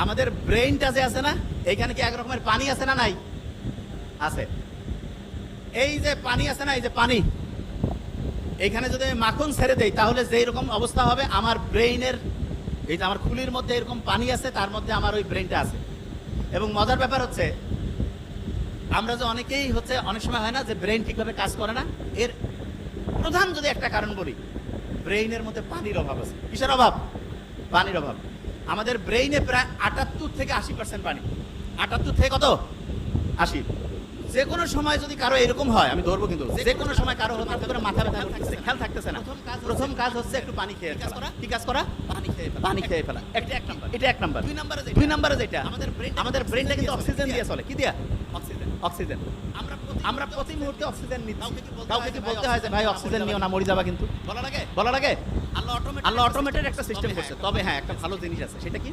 আমাদের ব্রেইনটা যে আছে না, এইখানে কি এক রকমের পানি আছে না নাই? আছে। এই যে পানি আছে না, এই যে পানি, এইখানে যদি আমি মাখন ছেড়ে দেই তাহলে যেই রকম অবস্থা হবে, আমার ব্রেইনের এই যে আমার খুলির মধ্যে এরকম পানি আছে, তার মধ্যে আমার ওই ব্রেইনটা আছে। এবং মজার ব্যাপার হচ্ছে, আমরা যে অনেকেই হচ্ছে অনেক সময় হয় না যে ব্রেইন ঠিকভাবে কাজ করে না, এর প্রধান যদি একটা কারণ বলি, ব্রেইনের মধ্যে পানির অভাব আছে। কিসের অভাব? পানির অভাব। আমাদের ব্রেইনে প্রায় 78 থেকে 80% পানি। 78 থেকে কত? 80। যে কোনো সময় যদি কারো এরকম হয়, আমি ধরবো কিন্তু, যে কোনো সময় কারো হঠাৎ করে মাথা ব্যথা করতেছে, খেয়াল থাকতেছে না, প্রথম কাজ হচ্ছে একটু পানি খেয়ে ফেলা। কি কাজ করা? পানি খেয়ে ফেলা। এটা এক নাম্বার। এটা এক নাম্বার। দুই নাম্বারে যেটা, আমাদের ব্রেইনটা কিন্তু অক্সিজেন দিয়ে চলে। কি দিয়া? অক্সিজেন। আমরা প্রতি মুহূর্তে অক্সিজেন নিচ্ছি। কাউকে কি বলতে হয় যে ভাই অক্সিজেন নিও না, মরে যাবা? কিন্তু বলা লাগে? আল্লাহ অটোমেটেড একটা সিস্টেম করছে। তবে হ্যাঁ, একটা ভালো জিনিস আছে। সেটা কি?